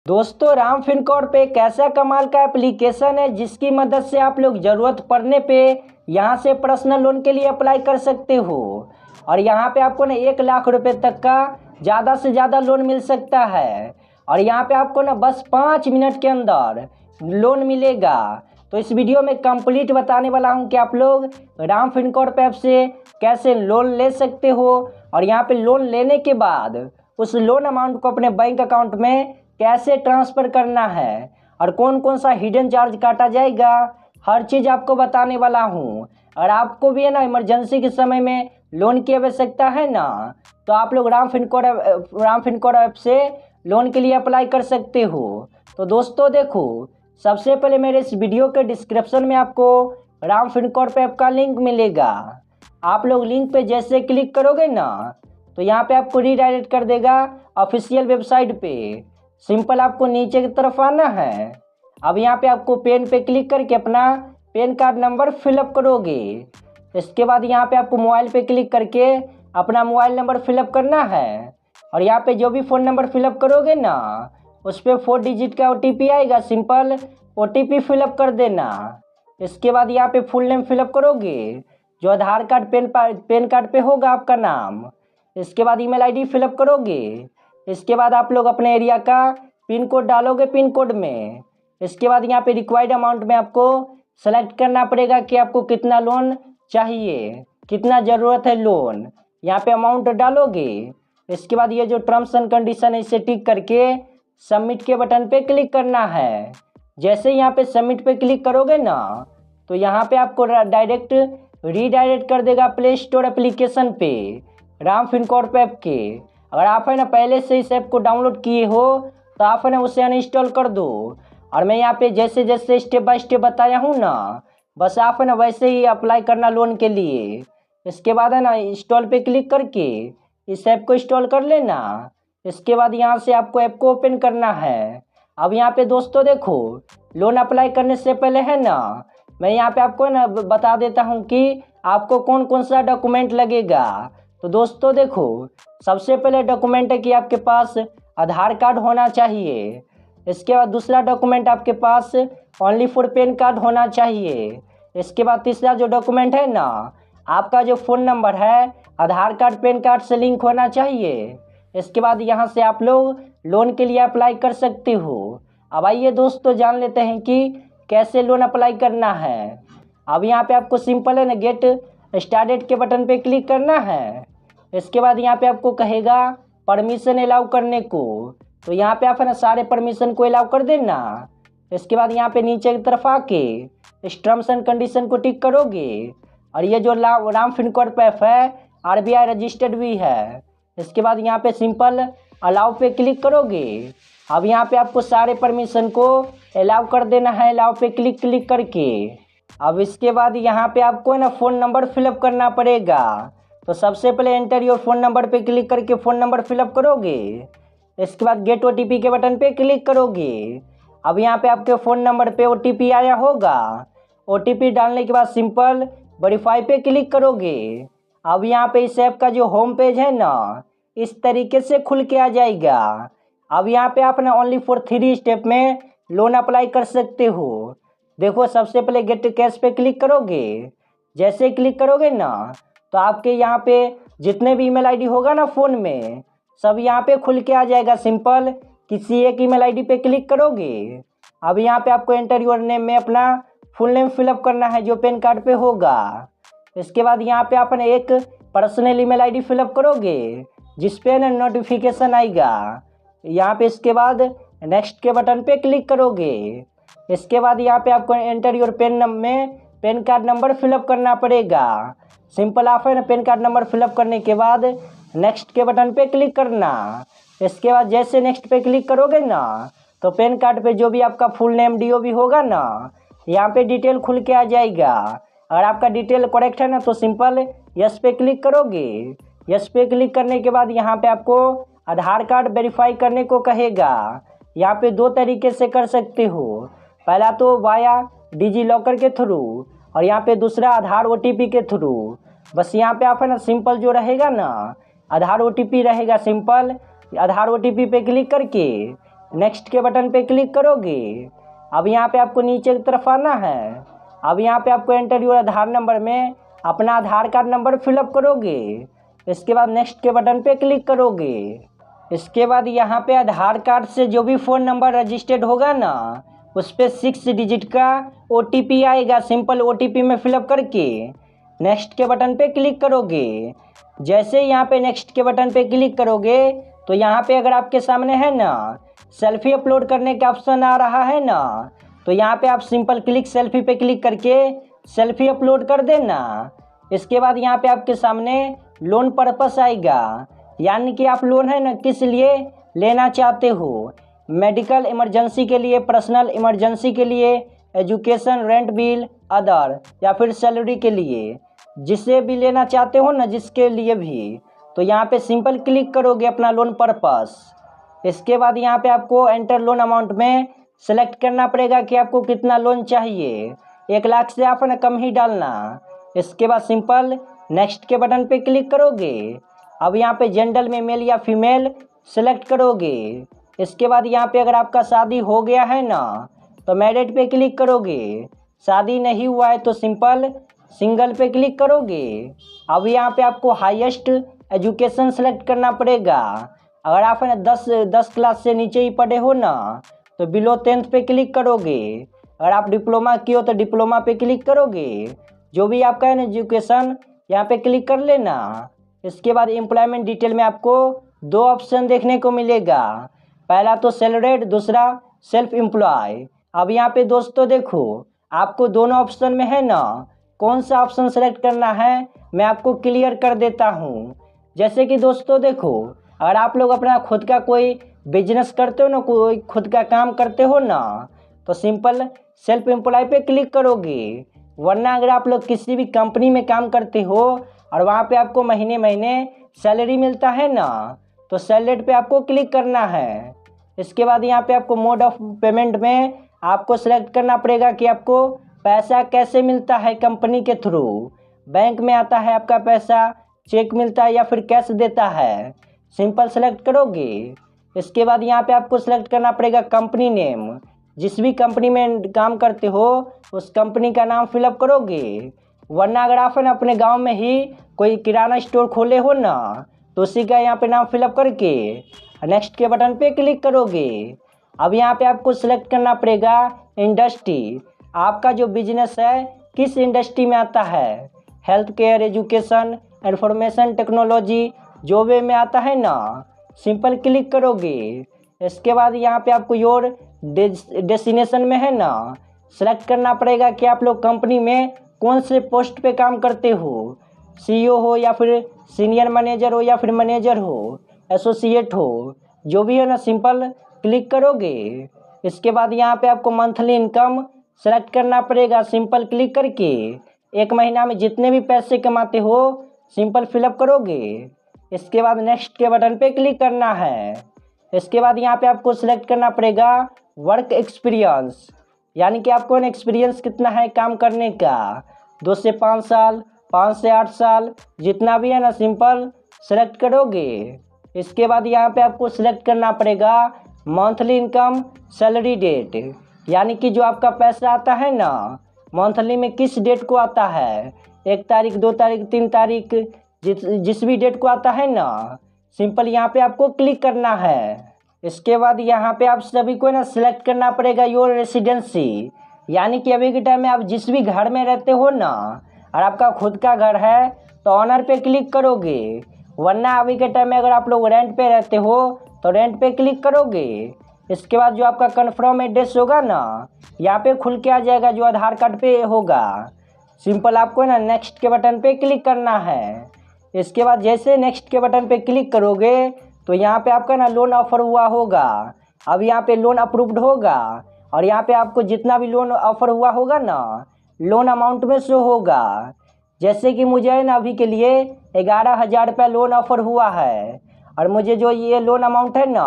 दोस्तों राम फिनकोड पे एक ऐसा कमाल का एप्लीकेशन है जिसकी मदद से आप लोग ज़रूरत पड़ने पे यहाँ से पर्सनल लोन के लिए अप्लाई कर सकते हो। और यहाँ पे आपको ना 1 लाख रुपए तक का ज़्यादा से ज़्यादा लोन मिल सकता है। और यहाँ पे आपको ना बस 5 मिनट के अंदर लोन मिलेगा। तो इस वीडियो में कंप्लीट बताने वाला हूँ कि आप लोग राम फिनकोड ऐप से कैसे लोन ले सकते हो और यहाँ पे लोन लेने के बाद उस लोन अमाउंट को अपने बैंक अकाउंट में कैसे ट्रांसफ़र करना है और कौन कौन सा हिडन चार्ज काटा जाएगा, हर चीज़ आपको बताने वाला हूँ। और आपको भी है ना इमरजेंसी के समय में लोन की आवश्यकता है ना, तो आप लोग राम फिनकोड ऐप से लोन के लिए अप्लाई कर सकते हो। तो दोस्तों देखो, सबसे पहले मेरे इस वीडियो के डिस्क्रिप्शन में आपको राम फिनकोड ऐप का लिंक मिलेगा। आप लोग लिंक पे जैसे क्लिक करोगे ना, तो यहाँ पे आपको रीडायरेक्ट कर देगा ऑफिशियल वेबसाइट पे। सिंपल आपको नीचे की तरफ आना है। अब यहाँ पे आपको पेन पे क्लिक करके अपना पैन कार्ड नंबर फिलअप करोगे। इसके बाद यहाँ पे आपको मोबाइल पे क्लिक करके अपना मोबाइल नंबर फिलअप करना है। और यहाँ पे जो भी फ़ोन नंबर फिलअप करोगे ना, उस पर 4 डिजिट का OTP आएगा। सिंपल OTP फिलअप कर देना। इसके बाद यहाँ पे फुल नेम फिलअप करोगे, जो आधार कार्ड पैन कार्ड पे होगा आपका नाम। इसके बाद ईमेल ID फिलअप करोगे। इसके बाद आप लोग अपने एरिया का पिन कोड डालोगे पिन कोड में। इसके बाद यहाँ पे रिक्वायर्ड अमाउंट में आपको सेलेक्ट करना पड़ेगा कि आपको कितना लोन चाहिए, कितना ज़रूरत है लोन। यहाँ पे अमाउंट डालोगे। इसके बाद ये जो टर्म्स एंड कंडीशन है इसे टिक करके सबमिट के बटन पे क्लिक करना है। जैसे यहाँ पे सबमिट पे क्लिक करोगे ना, तो यहाँ पे आपको डायरेक्ट रीडायरेक्ट कर देगा प्ले स्टोर एप्लीकेशन पे राम फिनकोड ऐप के। अगर आप है ना पहले से इस ऐप को डाउनलोड किए हो तो आप है ना उसे अनइंस्टॉल कर दो। और मैं यहाँ पे जैसे जैसे स्टेप बाय स्टेप बताया हूँ ना, बस आप है ना वैसे ही अप्लाई करना लोन के लिए। इसके बाद है ना इंस्टॉल पे क्लिक करके इस ऐप को इंस्टॉल कर लेना। इसके बाद यहाँ से आपको ऐप को ओपन करना है। अब यहाँ पे दोस्तों देखो, लोन अप्लाई करने से पहले है ना मैं यहाँ पे आपको ना बता देता हूँ कि आपको कौन कौन सा डॉक्यूमेंट लगेगा। तो दोस्तों देखो, सबसे पहले डॉक्यूमेंट है कि आपके पास आधार कार्ड होना चाहिए। इसके बाद दूसरा डॉक्यूमेंट आपके पास ओनली फॉर पैन कार्ड होना चाहिए। इसके बाद तीसरा जो डॉक्यूमेंट है ना, आपका जो फ़ोन नंबर है आधार कार्ड पैन कार्ड से लिंक होना चाहिए। इसके बाद यहाँ से आप लोग लोन के लिए अप्लाई कर सकते हो। अब आइए दोस्तों जान लेते हैं कि कैसे लोन अप्लाई करना है। अब यहाँ पे आपको सिंपल है ना गेट स्टार्टेड के बटन पे क्लिक करना है। इसके बाद यहाँ पे आपको कहेगा परमिशन अलाउ करने को, तो यहाँ पे आप है ना सारे परमिशन को अलाउ कर देना। इसके बाद यहाँ पे नीचे की तरफ आके इस टर्म्स एंड कंडीशन को टिक करोगे। और ये जो राम फिनकोड ऐप है RBI रजिस्टर्ड भी है। इसके बाद यहाँ पे सिंपल अलाउ पे क्लिक करोगे। अब यहाँ पे आपको सारे परमिशन को अलाउ कर देना है, अलाउ पे क्लिक करके। अब इसके बाद यहाँ पे आपको है ना फ़ोन नंबर फिलअप करना पड़ेगा। तो सबसे पहले एंटर योर फ़ोन नंबर पे क्लिक करके फ़ोन नंबर फिलअप करोगे। इसके बाद गेट OTP के बटन पे क्लिक करोगे। अब यहाँ पे आपके फ़ोन नंबर पे OTP आया होगा। OTP डालने के बाद सिंपल वेरीफाई पे क्लिक करोगे। अब यहाँ पे इस ऐप का जो होम पेज है ना, इस तरीके से खुल के आ जाएगा। अब यहाँ पे आप ना ओनली फॉर 3 स्टेप में लोन अप्लाई कर सकते हो। देखो, सबसे पहले गेट कैश पे क्लिक करोगे। जैसे क्लिक करोगे ना, तो आपके यहाँ पे जितने भी ईमेल ID होगा ना फ़ोन में, सब यहाँ पे खुल के आ जाएगा। सिंपल किसी एक ईमेल ID पे क्लिक करोगे। अब यहाँ पे आपको एंटर योर नेम में अपना फुल नेम फिलअप करना है जो पैन कार्ड पे होगा। इसके बाद यहाँ पे आप एक पर्सनल ईमेल ID फिलअप करोगे जिस पे ना नोटिफिकेशन आएगा। यहाँ पे इसके बाद नेक्स्ट के बटन पे क्लिक करोगे। इसके बाद यहाँ पे आपको enter your pan card number fill up करना पड़ेगा। सिंपल आप है ना पैन कार्ड नंबर फिलअप करने के बाद नेक्स्ट के बटन पे क्लिक करना। इसके बाद जैसे नेक्स्ट पे क्लिक करोगे ना, तो पैन कार्ड पे जो भी आपका फुल नेम DOB होगा ना, यहाँ पे डिटेल खुल के आ जाएगा। अगर आपका डिटेल करेक्ट है ना, तो सिंपल यस पे क्लिक करोगे। यस पे क्लिक करने के बाद यहाँ पे आपको आधार कार्ड वेरीफाई करने को कहेगा। यहाँ पे 2 तरीके से कर सकते हो। पहला तो वाया डिजी-लॉकर के थ्रू, और यहाँ पे दूसरा आधार OTP के थ्रू। बस यहाँ पे आप है ना सिंपल जो रहेगा ना, आधार OTP रहेगा। सिंपल आधार OTP पे क्लिक करके नेक्स्ट के बटन पे क्लिक करोगे। अब यहाँ पे आपको नीचे की तरफ आना है। अब यहाँ पे आपको एंटर योर आधार नंबर में अपना आधार कार्ड नंबर फिलअप करोगे। इसके बाद नेक्स्ट के बटन पे क्लिक करोगे। इसके बाद यहाँ पे आधार कार्ड से जो भी फ़ोन नंबर रजिस्टर्ड होगा ना, उस पर 6 डिजिट का OTP आएगा। सिंपल OTP में फिलअप करके नेक्स्ट के बटन पे क्लिक करोगे। जैसे यहाँ पे नेक्स्ट के बटन पे क्लिक करोगे तो यहाँ पे अगर आपके सामने है ना सेल्फी अपलोड करने का ऑप्शन आ रहा है ना, तो यहाँ पे आप सिंपल क्लिक सेल्फी पे क्लिक करके सेल्फी अपलोड कर देना। इसके बाद यहाँ पे आपके सामने लोन पर्पस आएगा, यानी कि आप लोन है ना किस लिए लेना चाहते हो। मेडिकल इमरजेंसी के लिए, पर्सनल इमरजेंसी के लिए, एजुकेशन, रेंट बिल, अदर, या फिर सैलरी के लिए, जिसे भी लेना चाहते हो ना, जिसके लिए भी, तो यहाँ पे सिंपल क्लिक करोगे अपना लोन पर्पस। इसके बाद यहाँ पे आपको एंटर लोन अमाउंट में सेलेक्ट करना पड़ेगा कि आपको कितना लोन चाहिए। 1 लाख से आप ना कम ही डालना। इसके बाद सिंपल नेक्स्ट के बटन पे क्लिक करोगे। अब यहाँ पे जेंडर में मेल या फीमेल सेलेक्ट करोगे। इसके बाद यहाँ पे अगर आपका शादी हो गया है ना, तो मैरिड पे क्लिक करोगे। शादी नहीं हुआ है तो सिंपल सिंगल पे क्लिक करोगे। अब यहाँ पे आपको हाईएस्ट एजुकेशन सेलेक्ट करना पड़ेगा। अगर आप है ना 10 क्लास से नीचे ही पढ़े हो ना, तो बिलो 10th पे क्लिक करोगे। अगर आप डिप्लोमा किए हो तो डिप्लोमा पे क्लिक करोगे। जो भी आपका है ना एजुकेशन, यहाँ पे क्लिक कर लेना। इसके बाद एम्प्लॉयमेंट डिटेल में आपको 2 ऑप्शन देखने को मिलेगा। पहला तो सैलरीड, दूसरा सेल्फ एम्प्लॉय। अब यहाँ पे दोस्तों देखो, आपको दोनों ऑप्शन में है ना कौन सा ऑप्शन सेलेक्ट करना है, मैं आपको क्लियर कर देता हूँ। जैसे कि दोस्तों देखो, अगर आप लोग अपना खुद का कोई बिजनेस करते हो ना, कोई खुद का काम करते हो ना, तो सिंपल सेल्फ एम्प्लॉय पे क्लिक करोगे। वरना अगर आप लोग किसी भी कंपनी में काम करते हो और वहाँ पे आपको महीने महीने सैलरी मिलता है ना, तो सैलरीड पे आपको क्लिक करना है। इसके बाद यहाँ पे आपको मोड ऑफ पेमेंट में आपको सेलेक्ट करना पड़ेगा कि आपको पैसा कैसे मिलता है कंपनी के थ्रू। बैंक में आता है आपका पैसा, चेक मिलता है या फिर कैश देता है। सिंपल सेलेक्ट करोगे। इसके बाद यहाँ पे आपको सेलेक्ट करना पड़ेगा कंपनी नेम। जिस भी कंपनी में काम करते हो उस कंपनी का नाम फिलअप करोगे। वरना अगर आप ना अपने गांव में ही कोई किराना स्टोर खोले हो ना, तो उसी का यहाँ पे नाम फिलअप करके नेक्स्ट के बटन पे क्लिक करोगे। अब यहाँ पे आपको सिलेक्ट करना पड़ेगा इंडस्ट्री। आपका जो बिजनेस है किस इंडस्ट्री में आता है, health care, education, information technology, जो वे में आता है ना, सिंपल क्लिक करोगे। इसके बाद यहाँ पे आपको योर डेस्टिनेशन में है ना सेलेक्ट करना पड़ेगा कि आप लोग कंपनी में कौन से पोस्ट पे काम करते हो। CEO हो या फिर सीनियर मैनेजर हो या फिर मैनेजर हो, एसोसिएट हो, जो भी है ना, सिंपल क्लिक करोगे। इसके बाद यहाँ पे आपको मंथली इनकम सेलेक्ट करना पड़ेगा। सिंपल क्लिक करके 1 महीना में जितने भी पैसे कमाते हो सिंपल फिलअप करोगे। इसके बाद नेक्स्ट के बटन पे क्लिक करना है। इसके बाद यहाँ पे आपको सिलेक्ट करना पड़ेगा वर्क एक्सपीरियंस, यानी कि आपको एक्सपीरियंस कितना है काम करने का, 2 से 5 साल, 5 से 8 साल, जितना भी है ना, सिंपल सेलेक्ट करोगे। इसके बाद यहाँ पे आपको सिलेक्ट करना पड़ेगा मंथली इनकम सैलरी डेट, यानी कि जो आपका पैसा आता है ना मंथली में किस डेट को आता है, 1 तारीख, 2 तारीख, 3 तारीख, जिस भी डेट को आता है ना, सिंपल यहाँ पे आपको क्लिक करना है। इसके बाद यहाँ पे आप सभी को ना सिलेक्ट करना पड़ेगा योर रेसिडेंसी, यानी कि अभी के टाइम में आप जिस भी घर में रहते हो ना, और आपका खुद का घर है तो ऑनर पे क्लिक करोगे। वरना अभी के टाइम में अगर आप लोग रेंट पे रहते हो तो रेंट पे क्लिक करोगे। इसके बाद जो आपका कन्फर्म एड्रेस होगा ना, यहाँ पे खुल के आ जाएगा जो आधार कार्ड पे होगा। सिंपल आपको ना नेक्स्ट के बटन पे क्लिक करना है। इसके बाद जैसे नेक्स्ट के बटन पे क्लिक करोगे तो यहाँ पे आपका ना लोन ऑफर हुआ होगा। अब यहाँ पे लोन अप्रूव्ड होगा और यहाँ पे आपको जितना भी लोन ऑफर हुआ होगा ना, लोन अमाउंट में शो होगा। जैसे कि मुझे ना अभी के लिए 11,000 रुपये लोन ऑफर हुआ है और मुझे जो ये लोन अमाउंट है ना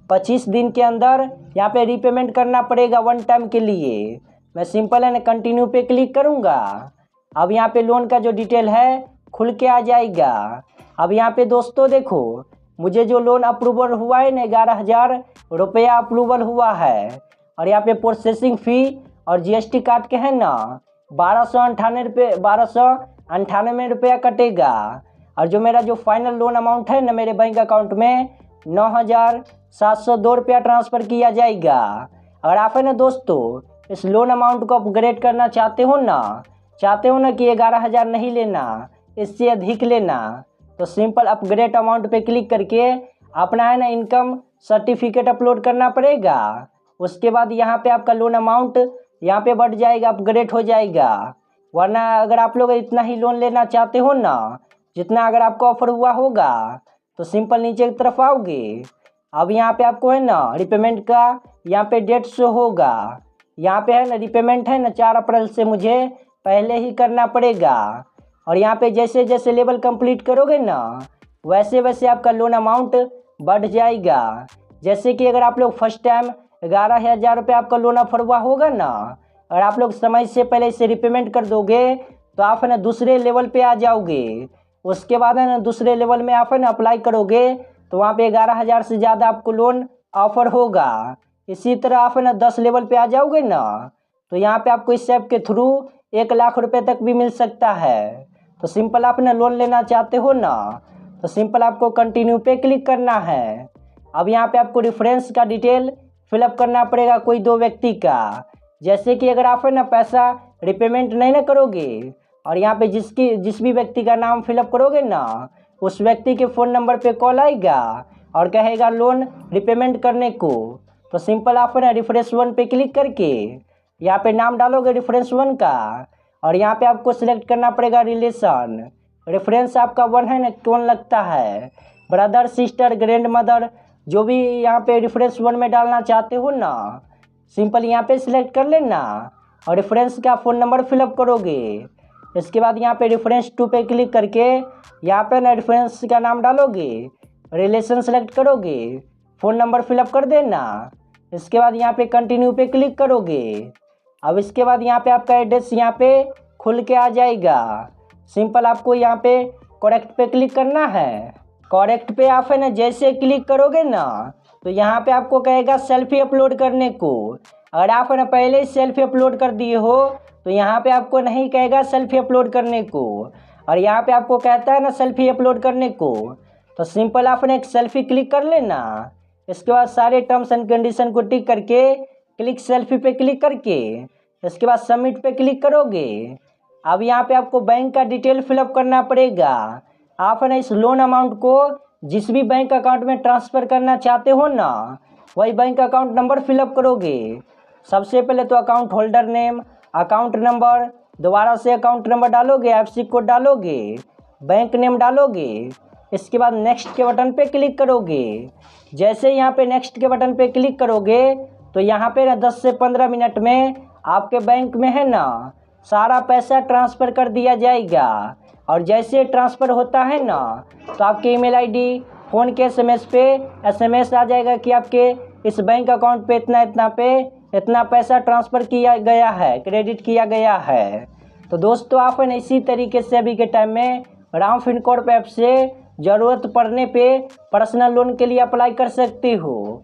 25 दिन के अंदर यहाँ पे रीपेमेंट करना पड़ेगा 1 टाइम के लिए। मैं सिंपल है ना कंटिन्यू पे क्लिक करूँगा। अब यहाँ पे लोन का जो डिटेल है खुल के आ जाएगा। अब यहाँ पे दोस्तों देखो, मुझे जो लोन अप्रूवल हुआ है ना 11,000 रुपया अप्रूवल हुआ है। और यहाँ पे प्रोसेसिंग फ़ी और जीएसटी काट के है ना 1298 रुपया कटेगा। और जो मेरा जो फाइनल लोन अमाउंट है ना मेरे बैंक अकाउंट में 9,702 रुपया ट्रांसफ़र किया जाएगा। अगर आप है ना दोस्तों इस लोन अमाउंट को अपग्रेड करना चाहते हो ना कि 11,000 नहीं लेना, इससे अधिक लेना, तो सिंपल अपग्रेड अमाउंट पे क्लिक करके अपना है ना इनकम सर्टिफिकेट अपलोड करना पड़ेगा। उसके बाद यहाँ पे आपका लोन अमाउंट यहाँ पे बढ़ जाएगा, अपग्रेड हो जाएगा। वरना अगर आप लोग इतना ही लोन लेना चाहते हो ना जितना अगर आपको ऑफर हुआ होगा तो सिंपल नीचे की तरफ आओगे। अब यहाँ पे आपको है ना रिपेमेंट का यहाँ पे डेट शो होगा। यहाँ पे है ना रिपेमेंट है ना 4 अप्रैल से मुझे पहले ही करना पड़ेगा। और यहाँ पे जैसे जैसे लेवल कंप्लीट करोगे ना वैसे वैसे आपका लोन अमाउंट बढ़ जाएगा। जैसे कि अगर आप लोग फर्स्ट टाइम 11,000 रुपये आपका लोन ऑफर हुआ होगा ना, अगर आप लोग समय से पहले इसे रिपेमेंट कर दोगे तो आप है ना दूसरे लेवल पे आ जाओगे। उसके बाद है ना दूसरे लेवल में आप है ना अप्लाई करोगे तो वहाँ पे 11,000 से ज़्यादा आपको लोन ऑफर होगा। इसी तरह आप है ना 10 लेवल पे आ जाओगे ना तो यहाँ पे आपको इस ऐप के थ्रू 1 लाख रुपए तक भी मिल सकता है। तो सिंपल आप ना लोन लेना चाहते हो ना तो सिंपल आपको कंटिन्यू पे क्लिक करना है। अब यहाँ पे आपको रेफरेंस का डिटेल फिलअप करना पड़ेगा कोई 2 व्यक्ति का। जैसे कि अगर आप है ना पैसा रिपेमेंट नहीं ना करोगे और यहाँ पे जिस भी व्यक्ति का नाम फिलअप करोगे ना उस व्यक्ति के फ़ोन नंबर पे कॉल आएगा और कहेगा लोन रिपेमेंट करने को। तो सिंपल आप है ना रेफरेंस 1 पे क्लिक करके यहाँ पे नाम डालोगे रेफरेंस 1 का और यहाँ पे आपको सिलेक्ट करना पड़ेगा रिलेशन। रेफरेंस आपका 1 है ना कौन लगता है, ब्रदर, सिस्टर, ग्रैंड मदर, जो भी यहाँ पे रेफरेंस 1 में डालना चाहते हो ना सिंपल यहाँ पे सिलेक्ट कर लेना और रेफरेंस का फ़ोन नंबर फिलअप करोगे। इसके बाद यहाँ पे रेफरेंस 2 पे क्लिक करके यहाँ पे ना रेफरेंस का नाम डालोगे, रिलेशन सेलेक्ट करोगे, फ़ोन नंबर फिलअप कर देना। इसके बाद यहाँ पे कंटिन्यू पे क्लिक करोगे। अब इसके बाद यहाँ पे आपका एड्रेस यहाँ पे खुल के आ जाएगा। सिंपल आपको यहाँ पे करेक्ट पे क्लिक करना है। करेक्ट पे आप है ना जैसे क्लिक करोगे ना तो यहाँ पे आपको कहेगा सेल्फी अपलोड करने को। अगर आप है ना पहले ही सेल्फी अपलोड कर दिए हो तो यहाँ पे आपको नहीं कहेगा सेल्फी अपलोड करने को। और यहाँ पे आपको कहता है ना सेल्फी अपलोड करने को तो सिंपल आप ने एक सेल्फी क्लिक कर लेना। इसके बाद सारे टर्म्स एंड कंडीशन को टिक करके क्लिक सेल्फी पे क्लिक करके इसके बाद सबमिट पे क्लिक करोगे। अब यहाँ पे आपको बैंक का डिटेल फिलअप करना पड़ेगा। आप है ना इस लोन अमाउंट को जिस भी बैंक अकाउंट में ट्रांसफ़र करना चाहते हो ना वही बैंक अकाउंट नंबर फिलअप करोगे। सबसे पहले तो account holder name, account number, दोबारा से अकाउंट नंबर डालोगे, एफसी कोड डालोगे, बैंक नेम डालोगे। इसके बाद नेक्स्ट के बटन पे क्लिक करोगे। जैसे यहाँ पे नेक्स्ट के बटन पे क्लिक करोगे तो यहाँ पे ना 10 से 15 मिनट में आपके बैंक में है ना सारा पैसा ट्रांसफ़र कर दिया जाएगा। और जैसे ट्रांसफ़र होता है ना तो आपके ईमेल आईडी, फ़ोन के एसएमएस पे एसएमएस आ जाएगा कि आपके इस बैंक अकाउंट पे इतना पैसा ट्रांसफ़र किया गया है, क्रेडिट किया गया है। तो दोस्तों आप है ना इसी तरीके से अभी के टाइम में राम फिनकॉर्प ऐप से ज़रूरत पड़ने पे पर्सनल लोन के लिए अप्लाई कर सकते हो।